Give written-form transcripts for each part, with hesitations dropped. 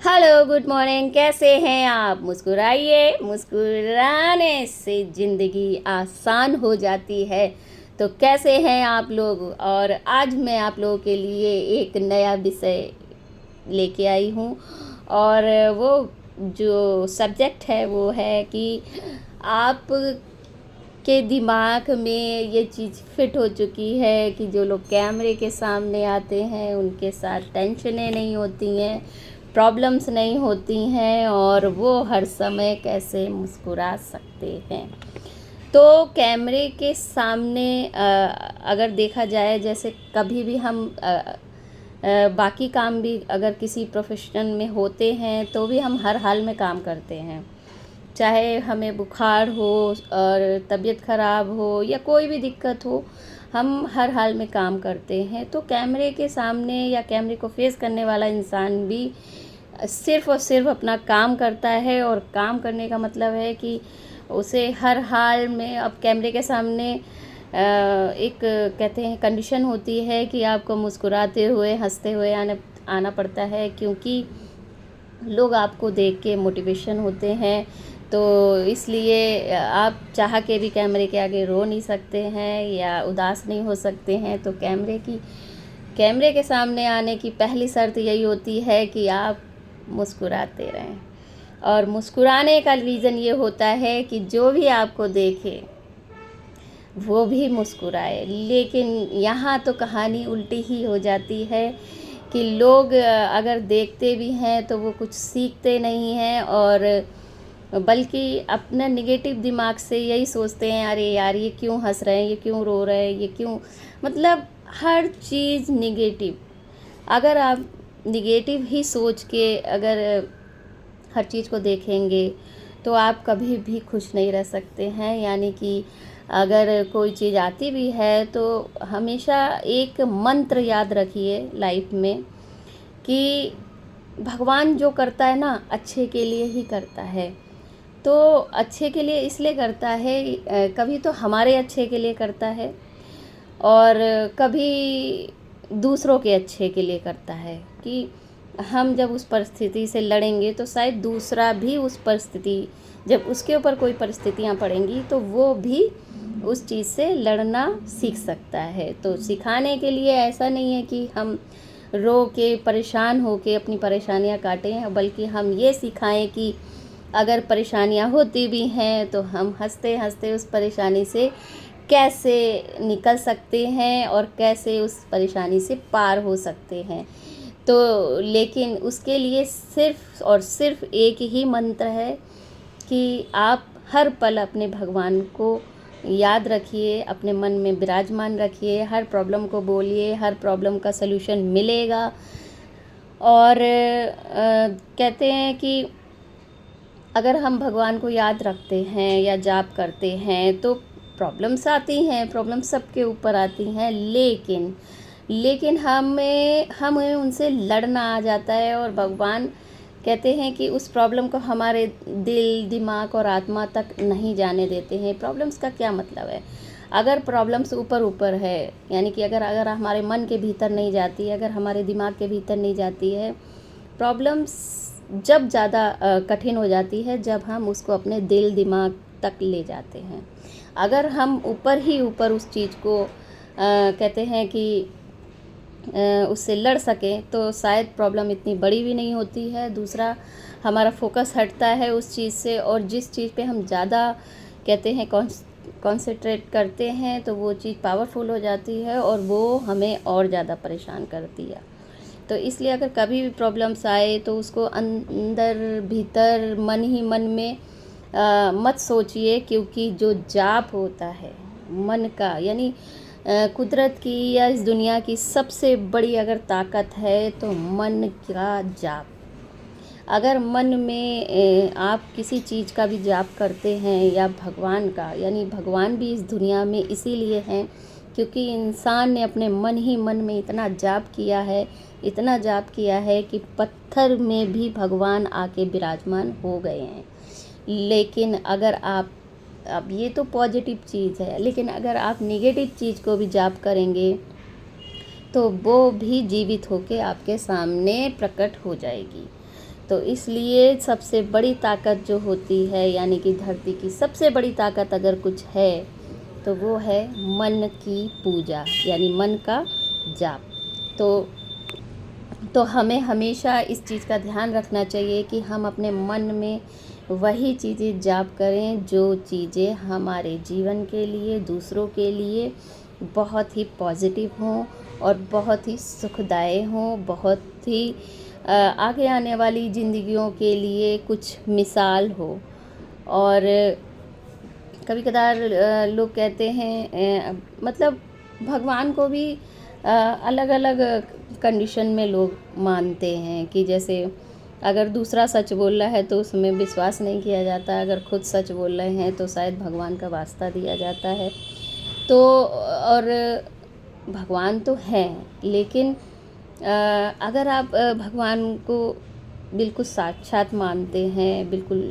Hello, good morning. कैसे हैं आप? मुस्कुराइए, मुस्कुराने से ज़िंदगी आसान हो जाती है। तो कैसे हैं आप लोग? और आज मैं आप लोगों के लिए एक नया विषय लेके आई हूँ और वो जो सब्जेक्ट है वो है कि आप के दिमाग में ये चीज़ फिट हो चुकी है कि जो लोग कैमरे के सामने आते हैं उनके साथ टेंशनें नहीं होती हैं, प्रॉब्लम्स नहीं होती हैं और वो हर समय कैसे मुस्कुरा सकते हैं। तो कैमरे के सामने अगर देखा जाए, जैसे कभी भी हम बाकी काम भी अगर किसी प्रोफेशन में होते हैं तो भी हम हर हाल में काम करते हैं, चाहे हमें बुखार हो और तबीयत ख़राब हो या कोई भी दिक्कत हो, हम हर हाल में काम करते हैं। तो कैमरे के सामने या कैमरे को फेस करने वाला इंसान भी सिर्फ़ और सिर्फ अपना काम करता है, और काम करने का मतलब है कि उसे हर हाल में अब कैमरे के सामने एक कहते हैं कंडीशन होती है कि आपको मुस्कुराते हुए, हंसते हुए आना पड़ता है, क्योंकि लोग आपको देख के मोटिवेशन होते हैं। तो इसलिए आप चाह के भी कैमरे के आगे रो नहीं सकते हैं या उदास नहीं हो सकते हैं। तो कैमरे के सामने आने की पहली शर्त यही होती है कि आप मुस्कुराते रहें। और मुस्कुराने का रीज़न ये होता है कि जो भी आपको देखे वो भी मुस्कुराए। लेकिन यहाँ तो कहानी उल्टी ही हो जाती है कि लोग अगर देखते भी हैं तो वो कुछ सीखते नहीं हैं, और बल्कि अपना निगेटिव दिमाग से यही सोचते हैं, अरे यार ये क्यों हंस रहे हैं, ये क्यों रो रहे हैं, ये क्यों, मतलब हर चीज़ निगेटिव। अगर आप निगेटिव ही सोच के अगर हर चीज़ को देखेंगे तो आप कभी भी खुश नहीं रह सकते हैं। यानी कि अगर कोई चीज़ आती भी है तो हमेशा एक मंत्र याद रखिए लाइफ में कि भगवान जो करता है ना, अच्छे के लिए ही करता है। तो अच्छे के लिए इसलिए करता है, कभी तो हमारे अच्छे के लिए करता है और कभी दूसरों के अच्छे के लिए करता है, कि हम जब उस परिस्थिति से लड़ेंगे तो शायद दूसरा भी उस परिस्थिति, जब उसके ऊपर कोई परिस्थितियाँ पड़ेंगी तो वो भी उस चीज़ से लड़ना सीख सकता है। तो सिखाने के लिए ऐसा नहीं है कि हम रो के परेशान हो के अपनी परेशानियाँ काटें, बल्कि हम ये सिखाएं कि अगर परेशानियाँ होती भी हैं तो हम हंसते हंसते उस परेशानी से कैसे निकल सकते हैं और कैसे उस परेशानी से पार हो सकते हैं। तो लेकिन उसके लिए सिर्फ़ और सिर्फ एक ही मंत्र है कि आप हर पल अपने भगवान को याद रखिए, अपने मन में विराजमान रखिए, हर प्रॉब्लम को बोलिए, हर प्रॉब्लम का सल्यूशन मिलेगा। और कहते हैं कि अगर हम भगवान को याद रखते हैं या जाप करते हैं तो प्रॉब्लम्स आती हैं, प्रॉब्लम्स सबके ऊपर आती हैं, लेकिन हमें उनसे लड़ना आ जाता है। और भगवान कहते हैं कि उस प्रॉब्लम को हमारे दिल, दिमाग और आत्मा तक नहीं जाने देते हैं। प्रॉब्लम्स का क्या मतलब है? अगर प्रॉब्लम्स ऊपर है, यानी कि अगर हमारे मन के भीतर नहीं जाती है, अगर हमारे दिमाग के भीतर नहीं जाती है, प्रॉब्लम्स जब ज़्यादा कठिन हो जाती है जब हम उसको अपने दिल, दिमाग तक ले जाते हैं। अगर हम ऊपर ही ऊपर उस चीज़ को कहते हैं कि उससे लड़ सकें तो शायद प्रॉब्लम इतनी बड़ी भी नहीं होती है। दूसरा, हमारा फोकस हटता है उस चीज़ से, और जिस चीज़ पे हम ज़्यादा कहते हैं कॉन्सेंट्रेट करते हैं तो वो चीज़ पावरफुल हो जाती है और वो हमें और ज़्यादा परेशान करती है। तो इसलिए अगर कभी भी प्रॉब्लम्स आए तो उसको अंदर भीतर मन ही मन में मत सोचिए, क्योंकि जो जाप होता है मन का, यानी कुदरत की या इस दुनिया की सबसे बड़ी अगर ताकत है तो मन का जाप। अगर मन में आप किसी चीज़ का भी जाप करते हैं या भगवान का, यानी भगवान भी इस दुनिया में इसीलिए हैं क्योंकि इंसान ने अपने मन ही मन में इतना जाप किया है, इतना जाप किया है कि पत्थर में भी भगवान आके विराजमान हो गए हैं। लेकिन अगर आप, अब ये तो पॉजिटिव चीज़ है, लेकिन अगर आप नेगेटिव चीज़ को भी जाप करेंगे तो वो भी जीवित होके आपके सामने प्रकट हो जाएगी। तो इसलिए सबसे बड़ी ताकत जो होती है, यानी कि धरती की सबसे बड़ी ताकत अगर कुछ है तो वो है मन की पूजा, यानी मन का जाप। तो हमें हमेशा इस चीज़ का ध्यान रखना चाहिए कि हम अपने मन में वही चीज़ें जाप करें जो चीज़ें हमारे जीवन के लिए, दूसरों के लिए बहुत ही पॉजिटिव हों और बहुत ही सुखदायक हों, बहुत ही आगे आने वाली ज़िंदगियों के लिए कुछ मिसाल हो। और कभी कदार लोग कहते हैं मतलब भगवान को भी अलग अलग कंडीशन में लोग मानते हैं कि जैसे अगर दूसरा सच बोल रहा है तो उसमें विश्वास नहीं किया जाता, अगर खुद सच बोल रहे हैं तो शायद भगवान का वास्ता दिया जाता है। तो और भगवान तो हैं, लेकिन अगर आप भगवान को बिल्कुल साक्षात मानते हैं, बिल्कुल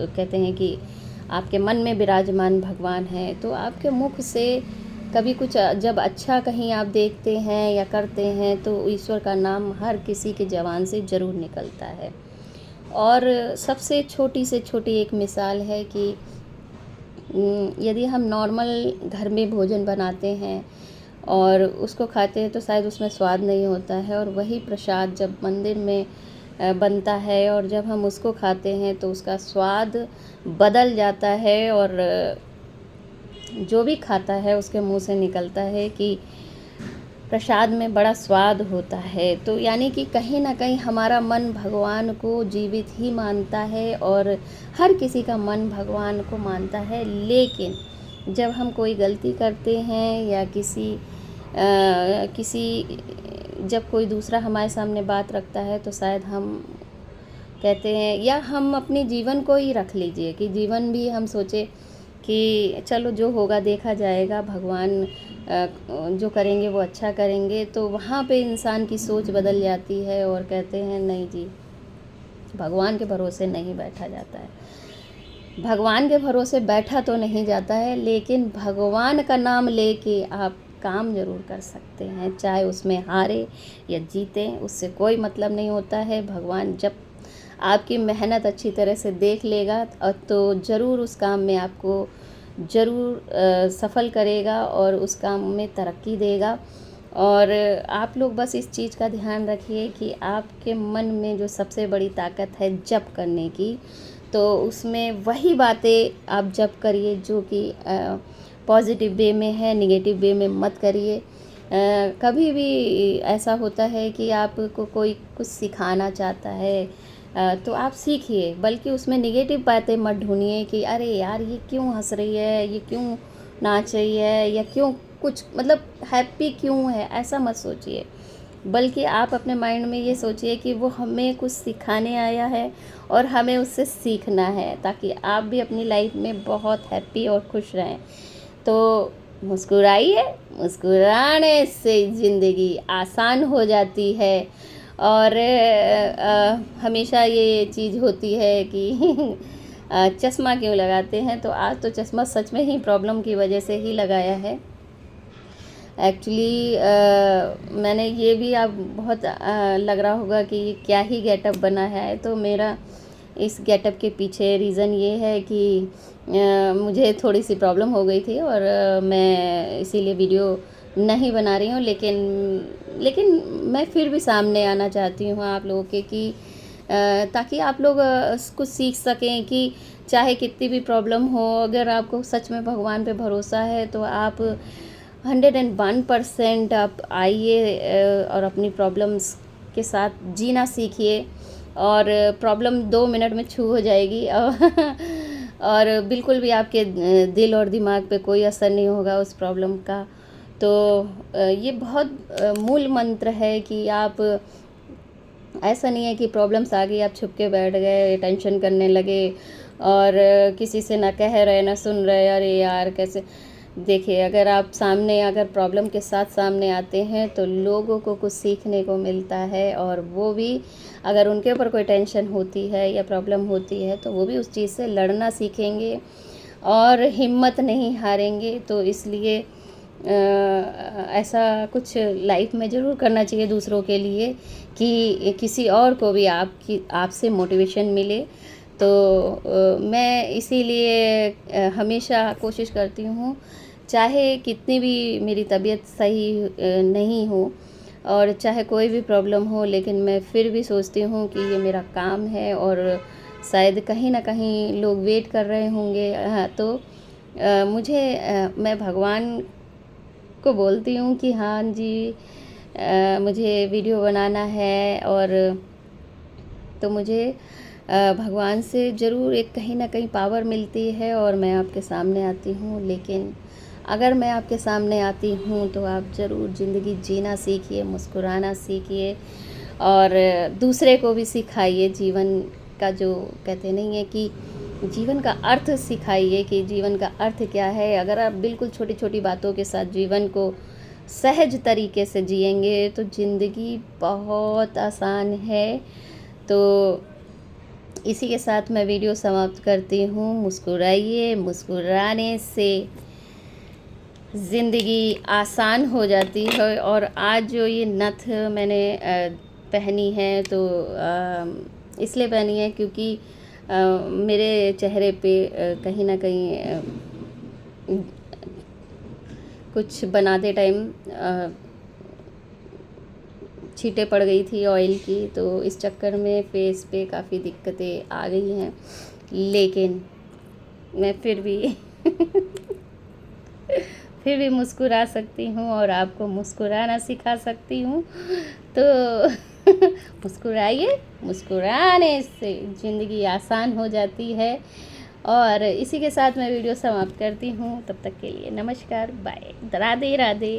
कहते हैं कि आपके मन में विराजमान भगवान है, तो आपके मुख से कभी कुछ जब अच्छा कहीं आप देखते हैं या करते हैं तो ईश्वर का नाम हर किसी के ज़बान से ज़रूर निकलता है। और सबसे छोटी से छोटी एक मिसाल है कि यदि हम नॉर्मल घर में भोजन बनाते हैं और उसको खाते हैं तो शायद उसमें स्वाद नहीं होता है, और वही प्रसाद जब मंदिर में बनता है और जब हम उसको खाते हैं तो उसका स्वाद बदल जाता है, और जो भी खाता है उसके मुंह से निकलता है कि प्रसाद में बड़ा स्वाद होता है। तो यानी कि कहीं ना कहीं हमारा मन भगवान को जीवित ही मानता है और हर किसी का मन भगवान को मानता है। लेकिन जब हम कोई गलती करते हैं या जब कोई दूसरा हमारे सामने बात रखता है तो शायद हम कहते हैं, या हम अपने जीवन को ही रख लीजिए कि जीवन भी हम सोचे कि चलो जो होगा देखा जाएगा, भगवान जो करेंगे वो अच्छा करेंगे, तो वहाँ पे इंसान की सोच बदल जाती है और कहते हैं नहीं जी, भगवान के भरोसे नहीं बैठा जाता है। भगवान के भरोसे बैठा तो नहीं जाता है, लेकिन भगवान का नाम लेके आप काम ज़रूर कर सकते हैं, चाहे उसमें हारे या जीते, उससे कोई मतलब नहीं होता है। भगवान जब आपकी मेहनत अच्छी तरह से देख लेगा तो ज़रूर उस काम में आपको ज़रूर सफल करेगा और उस काम में तरक्की देगा। और आप लोग बस इस चीज़ का ध्यान रखिए कि आपके मन में जो सबसे बड़ी ताकत है जप करने की, तो उसमें वही बातें आप जप करिए जो कि पॉजिटिव वे में है, निगेटिव वे में मत करिए। कभी भी ऐसा होता है कि आपको कोई कुछ सिखाना चाहता है तो आप सीखिए, बल्कि उसमें निगेटिव बातें मत ढूंढिए कि अरे यार ये क्यों हंस रही है, ये क्यों नाच रही है, या क्यों कुछ मतलब हैप्पी क्यों है, ऐसा मत सोचिए। बल्कि आप अपने माइंड में ये सोचिए कि वो हमें कुछ सिखाने आया है और हमें उससे सीखना है, ताकि आप भी अपनी लाइफ में बहुत हैप्पी और खुश रहें। तो मुस्कुराइए, मुस्कुराने से ज़िंदगी आसान हो जाती है। और हमेशा ये चीज़ होती है कि चश्मा क्यों लगाते हैं, तो आज तो चश्मा सच में ही प्रॉब्लम की वजह से ही लगाया है। एक्चुअली मैंने ये भी आप बहुत लग रहा होगा कि क्या ही गेटअप बना है, तो मेरा इस गेटअप के पीछे रीज़न ये है कि मुझे थोड़ी सी प्रॉब्लम हो गई थी और मैं इसीलिए वीडियो नहीं बना रही हूँ। लेकिन मैं फिर भी सामने आना चाहती हूँ आप लोगों के कि ताकि आप लोग कुछ सीख सकें कि चाहे कितनी भी प्रॉब्लम हो, अगर आपको सच में भगवान पे भरोसा है तो आप 101% आप आइए और अपनी प्रॉब्लम्स के साथ जीना सीखिए, और प्रॉब्लम 2 मिनट में छू हो जाएगी और बिल्कुल भी आपके दिल और दिमाग पे कोई असर नहीं होगा उस प्रॉब्लम का। तो ये बहुत मूल मंत्र है कि आप, ऐसा नहीं है कि प्रॉब्लम्स आ गई आप छुप के बैठ गए, टेंशन करने लगे और किसी से ना कह रहे ना सुन रहे, अरे यार कैसे। देखिए, अगर आप सामने अगर प्रॉब्लम के साथ सामने आते हैं तो लोगों को कुछ सीखने को मिलता है, और वो भी अगर उनके ऊपर कोई टेंशन होती है या प्रॉब्लम होती है तो वो भी उस चीज़ से लड़ना सीखेंगे और हिम्मत नहीं हारेंगे। तो इसलिए ऐसा कुछ लाइफ में ज़रूर करना चाहिए दूसरों के लिए कि किसी और को भी आपसे मोटिवेशन मिले। तो मैं इसीलिए हमेशा कोशिश करती हूँ, चाहे कितनी भी मेरी तबीयत सही नहीं हो और चाहे कोई भी प्रॉब्लम हो, लेकिन मैं फिर भी सोचती हूँ कि ये मेरा काम है और शायद कहीं न कहीं लोग वेट कर रहे होंगे। तो मैं भगवान को बोलती हूँ कि हाँ जी, मुझे वीडियो बनाना है। और तो मुझे भगवान से ज़रूर एक कहीं न कहीं पावर मिलती है और मैं आपके सामने आती हूँ। लेकिन अगर मैं आपके सामने आती हूँ तो आप ज़रूर ज़िंदगी जीना सीखिए, मुस्कुराना सीखिए और दूसरे को भी सिखाइए। जीवन का जो कहते नहीं है कि जीवन का अर्थ सिखाइए कि जीवन का अर्थ क्या है। अगर आप बिल्कुल छोटी-छोटी बातों के साथ जीवन को सहज तरीके से जिएंगे तो ज़िंदगी बहुत आसान है। तो इसी के साथ मैं वीडियो समाप्त करती हूँ। मुस्कुराइए, मुस्कुराने से ज़िंदगी आसान हो जाती है। और आज जो ये नथ मैंने पहनी है तो इसलिए पहनी है क्योंकि मेरे चेहरे पे कहीं न कहीं कुछ बनाते टाइम छींटे पड़ गई थी ऑयल की, तो इस चक्कर में फेस पे काफ़ी दिक्कतें आ गई हैं। लेकिन मैं फिर भी मुस्कुरा सकती हूँ और आपको मुस्कुराना सिखा सकती हूँ। तो मुस्कुराइए, मुस्कुराने से ज़िंदगी आसान हो जाती है। और इसी के साथ मैं वीडियो समाप्त करती हूँ। तब तक के लिए नमस्कार, बाय, राधे राधे।